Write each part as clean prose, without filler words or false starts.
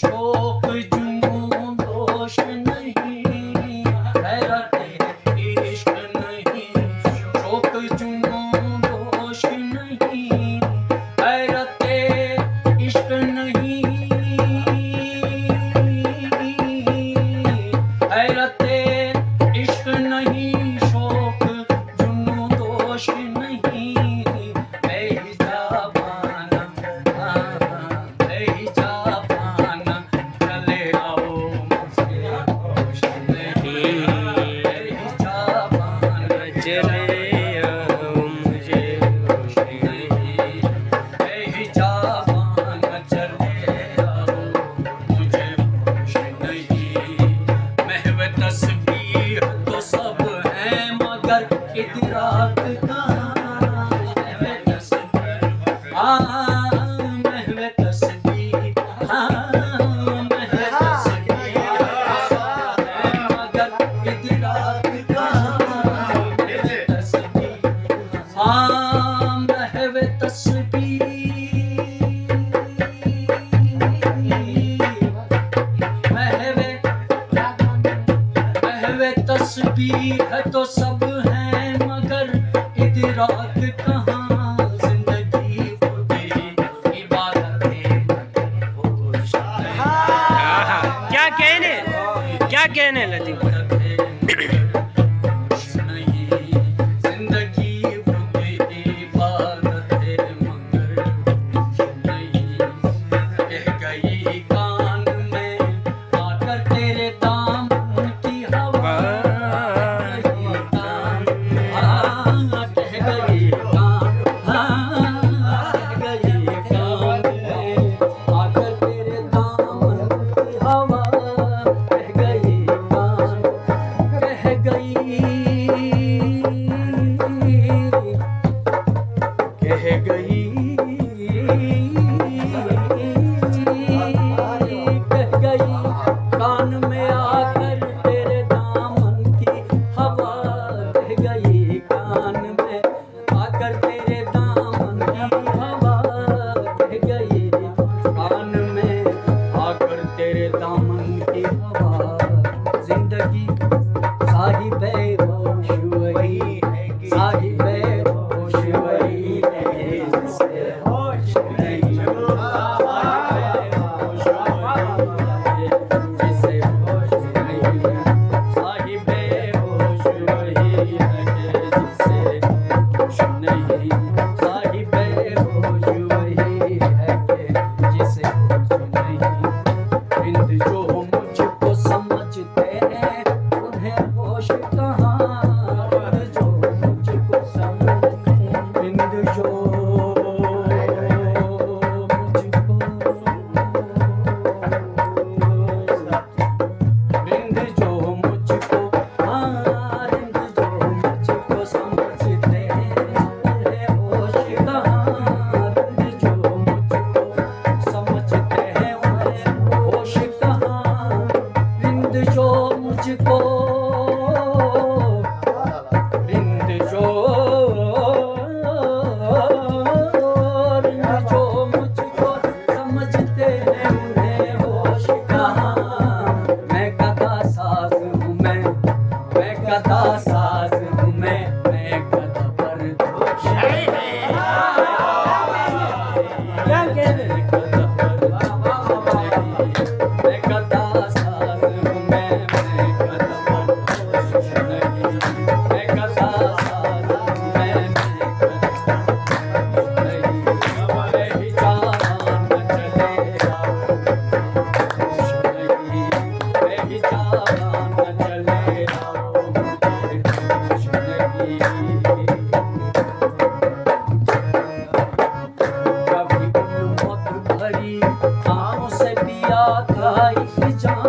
शोक जुनून दोष नहीं, हैरत इश्क नहीं, शोक जुनून दोष नहीं, हैरत इश्क नहीं, हैरत इश्क नहीं, शोक जुनून दोष नहीं, मैं हिजाबाना, मैं हिजाबाना, चले आओ मुझे होश नहीं, मैं हिजाबाना, चले आओ मुझे होश नहीं, मैं हिजाबाना, चले आओ मुझे होश नहीं, महव तस्बीह तो सब है मगर इदराक कहाँ, महव तस्बीह, महव तस्बीह, महव तस्बीह है मगर इदराक कहाँ, महव तस्बीह, महव तस्बीह, महव तस्बीह है तो सब है मगर इदराक कहाँ, जिंदगी वो तेरी इबादत है मगर होश नहीं, क्या कहने लतीफ भाई? होश नहीं, जिंदगी वो तेरी इबादत है मगर होश नहीं, कह गई कान में आकर तेरे दामन की हवा, कह गई कान, कह गई कान, कह गई कान में आकर तेरे दामन की हवा, कह गई कान, कह गई, कह गई, कह गई कान में आकर तेरे दामन की हवा, कह गई कान में आकर तेरे दामन की हवा, कह गई कान में आकर तेरे दामन की हवा, जिंदगी साहिबे होश वही है, साहिबे होश वही है जिसे होश नहीं, साहिबे होश वही है जिसे होश नहीं, साहिबे होश वही है जिसे होश नहीं, साहिबे होश वही है जिसे होश नहीं, बिंद जो मुझको समझते हैं उन्हें होश कहाँ, बिंद जो मुझको समझते हैं, बिंद जो मुझको, बिंद जो मुझको, बिंद जो मुझको समझते हैं उन्हें होश कहाँ, बिंद जो मुझको समझते हैं उन्हें होश कहाँ, बिंद जो मुझको, बिंद जो, बिंद जो मुझको समझते हैं उन्हें होश कहाँ, मैं गदा साज हूँ मैं गदा साज हूँ मैं गदा पर दोष नहीं, क्या कह रहे हैं? गदा पर दोष नहीं, मैं गदा साज हूँ मैं गदा पर दोष नहीं, मैं गदा साज हूँ मैं गदा पर दोष नहीं, मैं हिजाबाना चले आओ होश नहीं, मैं हिजाबाना चले आओ मुझे होश नहीं, कभी उन्मत भरी आँखों से पिया था एक जाम,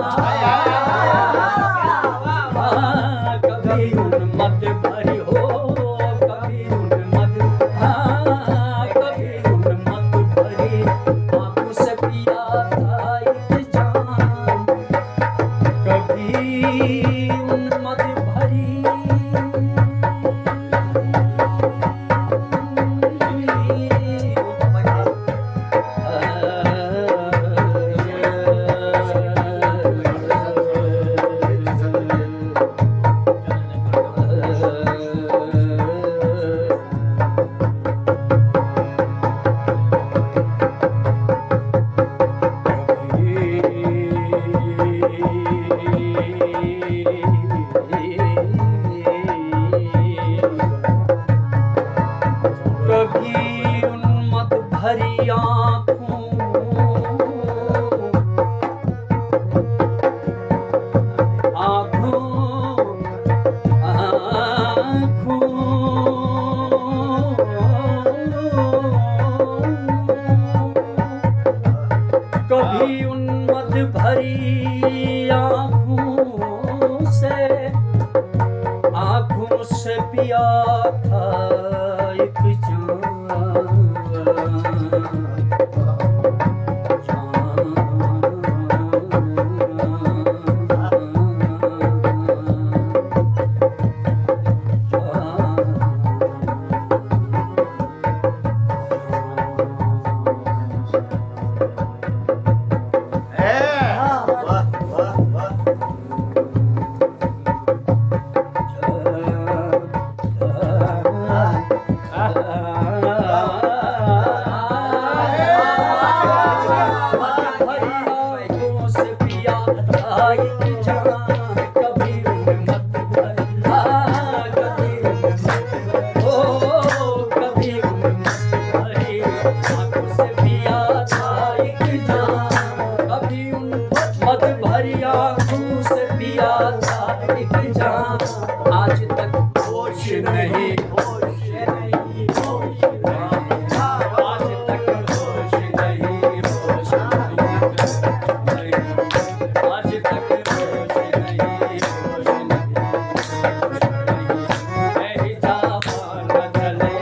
कभी उन्मत भरी हो, कभी उन्मत, कभी उन्मत भरी आँखों से पिया था एक जाम, कभी उन्मत भरी मत भरी आँखों से पिया था एक आज तक होश नहीं, होश नहीं, होश नहीं, आज तक होश नहीं, होश नहीं, आज तक होश नहीं, होश नहीं, मैं हिजाबाना चले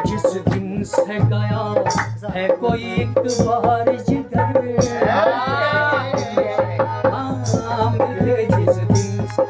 जिस दिन से गया है कोई एक बार जिगर मिले जिस दिन से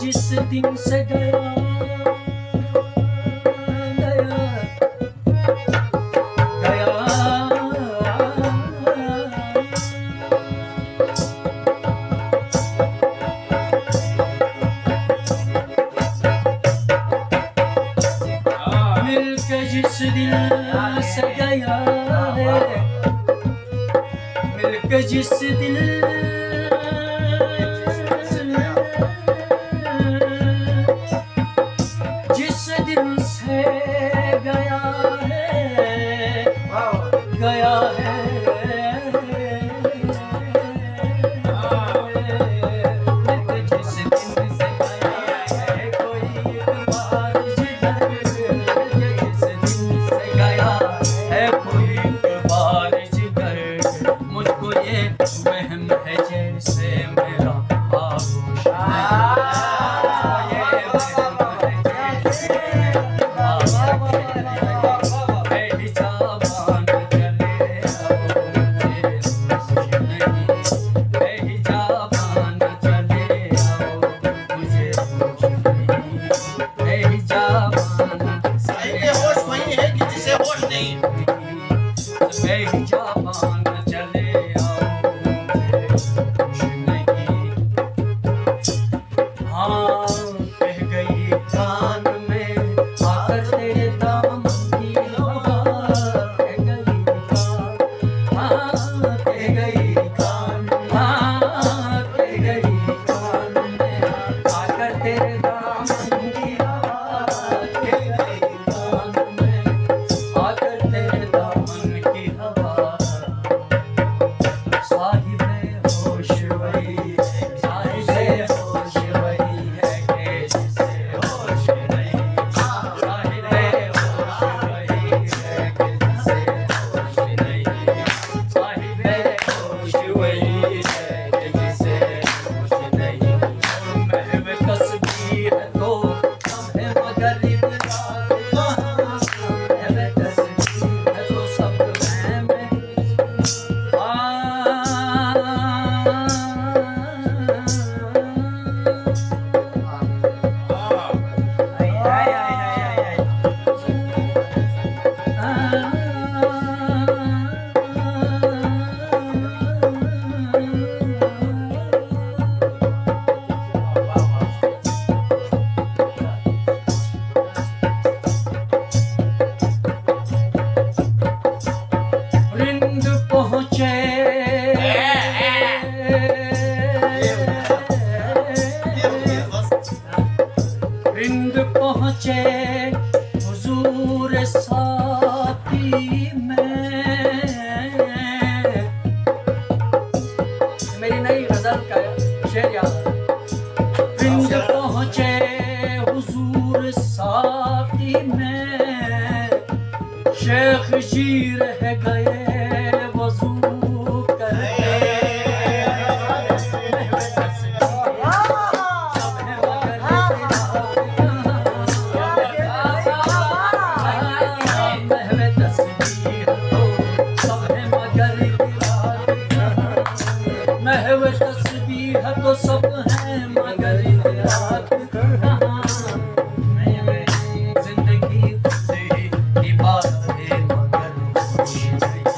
जिस दिन से गया मिलके जिस दिन से गया है, मिलके जिस दिन गया है जिस दिन से गया है कोई एक बार जिगर जिस दिन से गया है कोई एक बार जिगर मुझको ये वहम है पिंड पहुँचे हुजूर साकी में। मेरी नई गजल का शेर याद। पिंड पहुँचे हुजूर साकी में, शेख जी रह गए वज़ू करके। महव तस्बीह तो सब है मगर रात कहाँ। जिंदगी की बात है मगर खुश नहीं।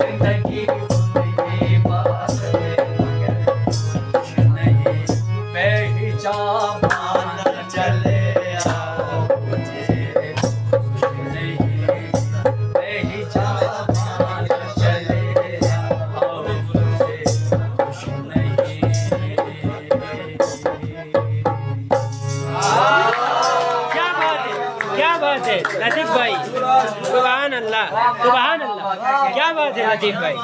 जिंदगी की बात है मगर खुश नहीं। बेहिजाबाना चले आओ मुझे खुश नहीं। बेहिजाबाना चले आओ मुझे खुश नहीं। क्या बात है लतीफ भाई, सुभान अल्लाह, सुभान अल्लाह, क्या बात है लतीफ भाई।